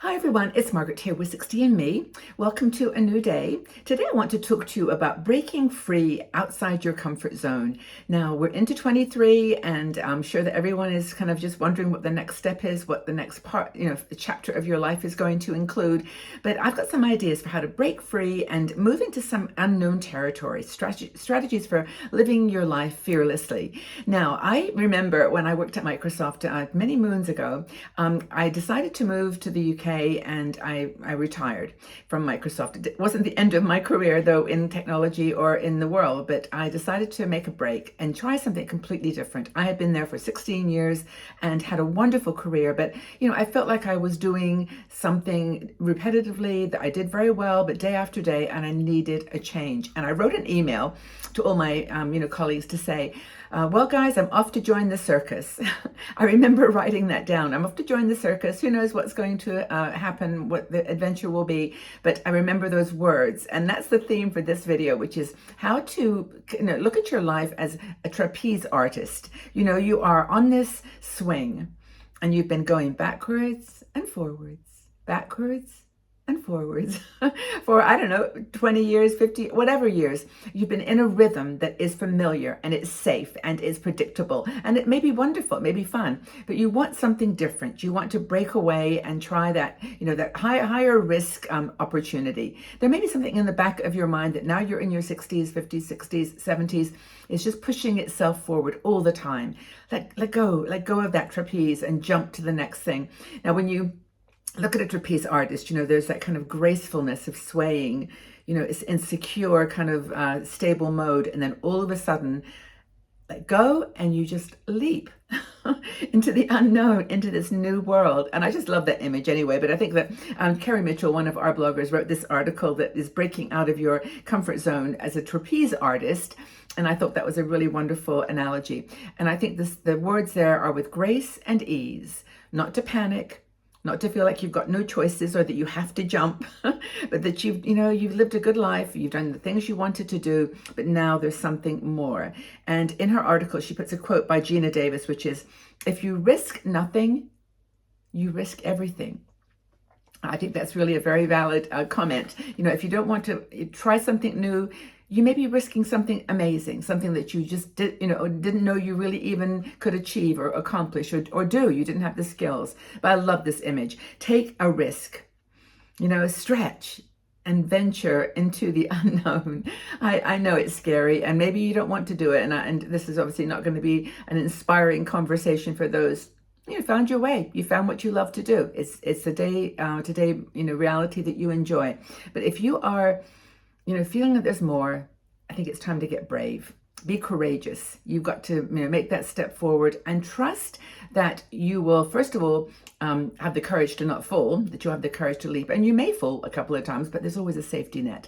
Hi everyone, it's Margaret here with 60 and Me. Welcome to a new day. Today I want to talk to you about breaking free outside your comfort zone. Now we're into 23 and I'm sure that everyone is kind of just wondering what the next step is, what the next part, the chapter of your life is going to include. But I've got some ideas for how to break free and move into some unknown territory, strategies for living your life fearlessly. Now, I remember when I worked at Microsoft many moons ago, I decided to move to the UK and I retired from Microsoft. It wasn't the end of my career though in technology or in the world, but I decided to make a break and try something completely different. I had been there for 16 years and had a wonderful career, but I felt like I was doing something repetitively that I did very well, but day after day, and I needed a change. And I wrote an email to all my colleagues to say, well, guys, I'm off to join the circus. I remember writing that down. I'm off to join the circus. Who knows what's going to happen, what the adventure will be. But I remember those words. And that's the theme for this video, which is how to look at your life as a trapeze artist. You are on this swing and you've been going backwards and forwards, backwards and forwards for, 20 years, 50, whatever years. You've been in a rhythm that is familiar and it's safe and is predictable. And it may be wonderful, it may be fun, but you want something different. You want to break away and try that, that higher risk opportunity. There may be something in the back of your mind that now you're in your 60s, 50s, 60s, 70s. It's just pushing itself forward all the time. Let go of that trapeze and jump to the next thing. Now, when you look at a trapeze artist, there's that kind of gracefulness of swaying, it's in secure kind of stable mode. And then all of a sudden, let go and you just leap into the unknown, into this new world. And I just love that image anyway. But I think that Carrie Mitchell, one of our bloggers, wrote this article that is breaking out of your comfort zone as a trapeze artist. And I thought that was a really wonderful analogy. And I think the words there are with grace and ease, not to panic, not to feel like you've got no choices or that you have to jump, but that you've lived a good life, you've done the things you wanted to do, but now there's something more. And in her article, she puts a quote by Gina Davis, which is, if you risk nothing, you risk everything. I think that's really a very valid comment. If you don't want to try something new, you may be risking something amazing, something that you just didn't know you really even could achieve or accomplish or do. You didn't have the skills. But I love this image. Take a risk, stretch and venture into the unknown. I know it's scary and maybe you don't want to do it. And this is obviously not going to be an inspiring conversation for those. You found your way. You found what you love to do. It's the today reality that you enjoy. But if you are feeling that there's more, I think it's time to get brave. Be courageous. You've got to make that step forward and trust that you will, first of all, have the courage to not fall, that you'll have the courage to leap. And you may fall a couple of times, but there's always a safety net.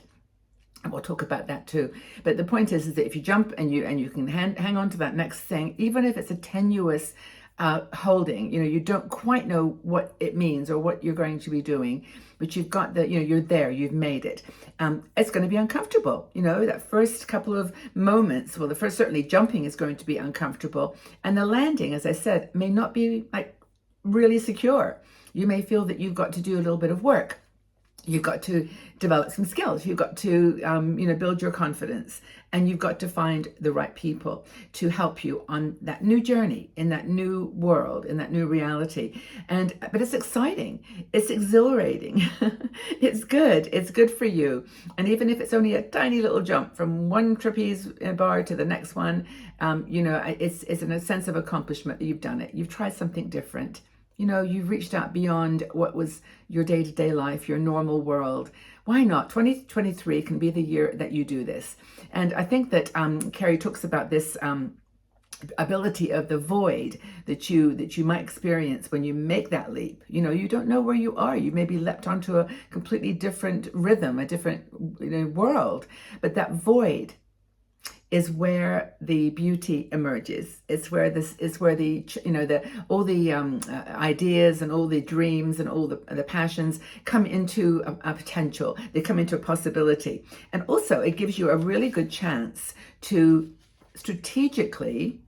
And we'll talk about that too. But the point is that if you jump and you can hang on to that next thing, even if it's a tenuous holding, you don't quite know what it means or what you're going to be doing, but you've got you're there, you've made it. It's going to be uncomfortable, that first couple of moments. Well, the first, certainly jumping is going to be uncomfortable. And the landing, as I said, may not be really secure. You may feel that you've got to do a little bit of work. You've got to develop some skills. You've got to, build your confidence, and you've got to find the right people to help you on that new journey, in that new world, in that new reality. But it's exciting. It's exhilarating. It's good. It's good for you. And even if it's only a tiny little jump from one trapeze bar to the next one, it's in a sense of accomplishment that you've done it. You've tried something different. You've reached out beyond what was your day-to-day life, your normal world. Why not? 2023 can be the year that you do this. And I think that Carrie talks about this ability of the void that you might experience when you make that leap. You don't know where you are. You may be leapt onto a completely different rhythm, a different world. But that void is where the beauty emerges. It's where all the ideas and all the dreams and all the passions come into a potential. They come into a possibility. And also it gives you a really good chance to strategically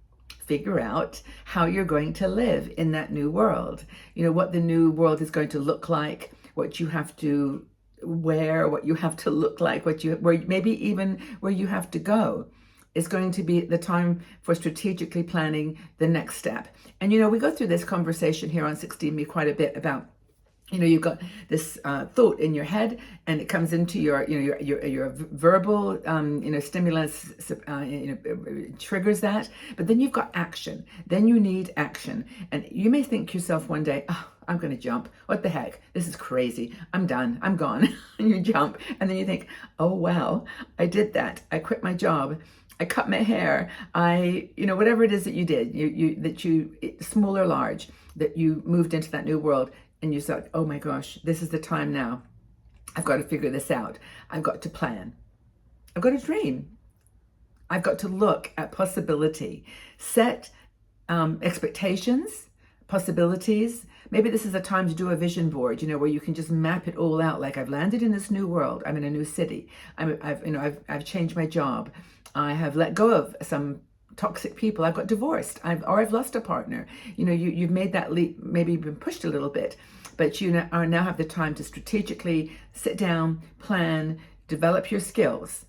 figure out how you're going to live in that new world. You know, what the new world is going to look like, what you have to wear, what you have to look like, where maybe even where you have to go. Is going to be the time for strategically planning the next step. And you know, we go through this conversation here on 16Me quite a bit about, you know, you've got this thought in your head, and it comes into your, you know, your verbal, you know, stimulus, you know, triggers that. But then you've got action. Then you need action, and you may think to yourself one day, "Oh, I'm going to jump. What the heck? This is crazy. I'm done. I'm gone." And you jump, and then you think, "Oh wow, I did that. I quit my job. I cut my hair. You know, whatever it is that you did, small or large, that you moved into that new world." And you thought, "Oh my gosh, this is the time now. I've got to figure this out. I've got to plan. I've got to dream. I've got to look at possibility, set expectations, possibilities. Maybe this is a time to do a vision board, you know, where you can just map it all out. Like, I've landed in this new world. I'm in a new city. I've changed my job. I have let go of some toxic people. I've got divorced. I've lost a partner. You know, you've made that leap, maybe been pushed a little bit, but you now have the time to strategically sit down, plan, develop your skills.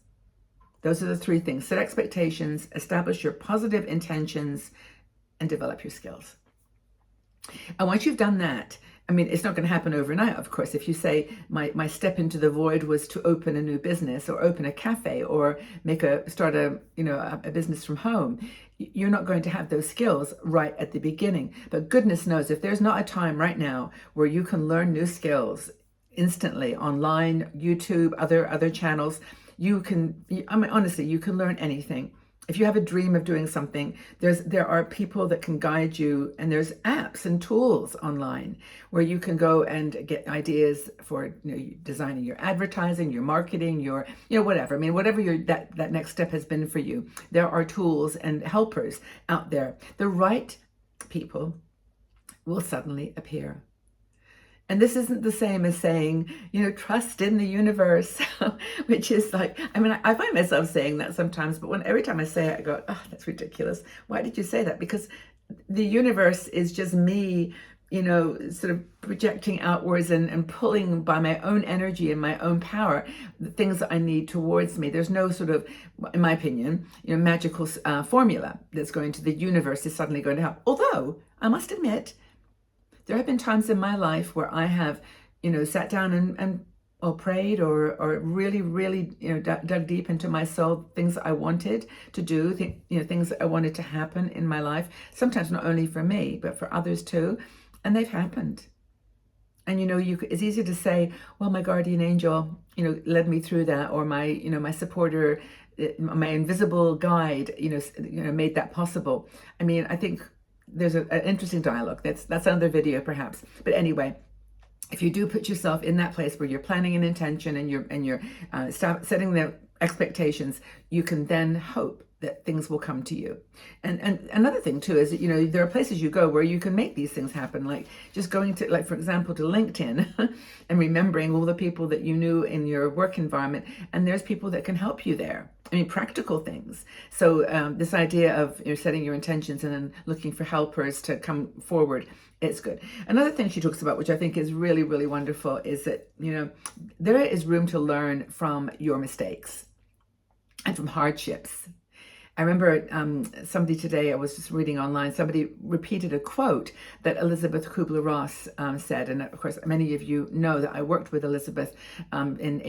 Those are the three things: set expectations, establish your positive intentions, and develop your skills. And once you've done that, I mean, it's not going to happen overnight, of course. If you say, my step into the void was to open a new business, or open a cafe, or start a business from home, you're not going to have those skills right at the beginning. But goodness knows, if there's not a time right now where you can learn new skills instantly online, YouTube, other channels, honestly, you can learn anything. If you have a dream of doing something, there are people that can guide you, and there's apps and tools online where you can go and get ideas for, you know, designing your advertising, your marketing, your, you know, whatever. I mean, whatever that next step has been for you, there are tools and helpers out there. The right people will suddenly appear. And this isn't the same as saying, you know, trust in the universe, which is like, I mean, I find myself saying that sometimes, but every time I say it, I go, "Oh, that's ridiculous. Why did you say that?" Because the universe is just me, you know, sort of projecting outwards and pulling by my own energy and my own power the things that I need towards me. There's no sort of, in my opinion, you know, magical formula that's going to, the universe is suddenly going to help. Although I must admit, there have been times in my life where I have, you know, sat down and prayed or really, really, you know, dug deep into my soul, things that I wanted to do, things that I wanted to happen in my life. Sometimes not only for me, but for others too, and they've happened. And you know, it's easy to say, "Well, my guardian angel, you know, led me through that," or my supporter, my invisible guide, you know, made that possible. I mean, I think there's an interesting dialogue. That's another video perhaps. But anyway, if you do put yourself in that place where you're planning an intention and you're setting the expectations, you can then hope that things will come to you. And another thing too is that, you know, there are places you go where you can make these things happen, like just going to, like, for example, to LinkedIn and remembering all the people that you knew in your work environment, and there's people that can help you there. I mean, practical things. So this idea of, you know, setting your intentions and then looking for helpers to come forward, it's good. Another thing she talks about, which I think is really, really wonderful, is that, you know, there is room to learn from your mistakes and from hardships. I remember somebody today, I was just reading online, somebody repeated a quote that Elizabeth Kubler-Ross said. And of course, many of you know that I worked with Elizabeth in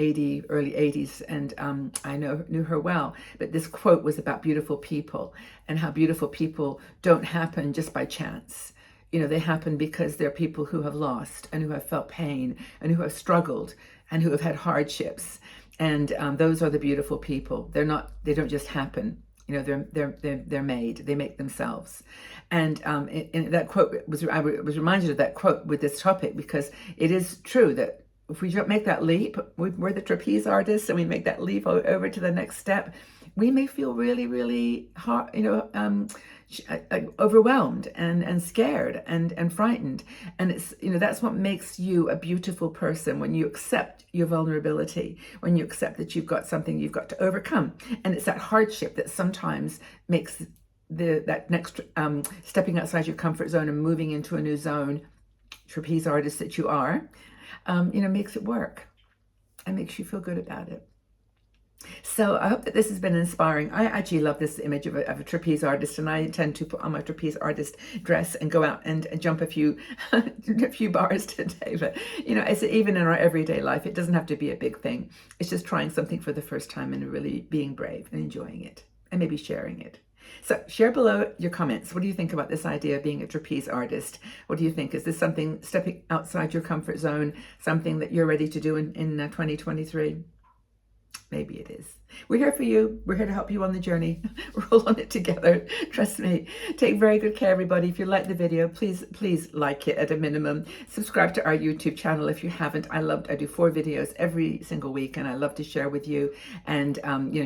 early 80s, and I knew her well. But this quote was about beautiful people, and how beautiful people don't happen just by chance. You know, they happen because they're people who have lost, and who have felt pain, and who have struggled, and who have had hardships. And those are the beautiful people. They don't just happen. You know, they're made. They make themselves. And in that quote I was reminded of that quote with this topic, because it is true that if we don't make that leap, we're the trapeze artists, and we make that leap over to the next step, we may feel really, really hard, you know, overwhelmed and scared and frightened. And it's, you know, that's what makes you a beautiful person, when you accept your vulnerability, when you accept that you've got something you've got to overcome. And it's that hardship that sometimes makes that next stepping outside your comfort zone and moving into a new zone, trapeze artist that you are, makes it work and makes you feel good about it. So I hope that this has been inspiring. I actually love this image of a trapeze artist, and I tend to put on my trapeze artist dress and go out and jump a few a few bars today. But it's even in our everyday life, it doesn't have to be a big thing. It's just trying something for the first time and really being brave and enjoying it and maybe sharing it. So share below your comments. What do you think about this idea of being a trapeze artist? What do you think? Is this something stepping outside your comfort zone, something that you're ready to do in 2023? Maybe it is. We're here for you. We're here to help you on the journey. We're all on it together. Trust me. Take very good care, everybody. If you like the video, please like it at a minimum. Subscribe to our YouTube channel if you haven't. I do 4 videos every single week, and I love to share with you. And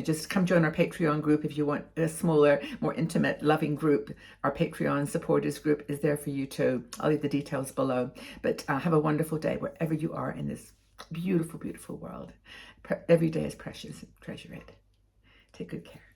just come join our Patreon group if you want a smaller, more intimate, loving group. Our Patreon supporters group is there for you too. I'll leave the details below. But have a wonderful day wherever you are in this beautiful, beautiful world. Every day is precious. Treasure it. Take good care.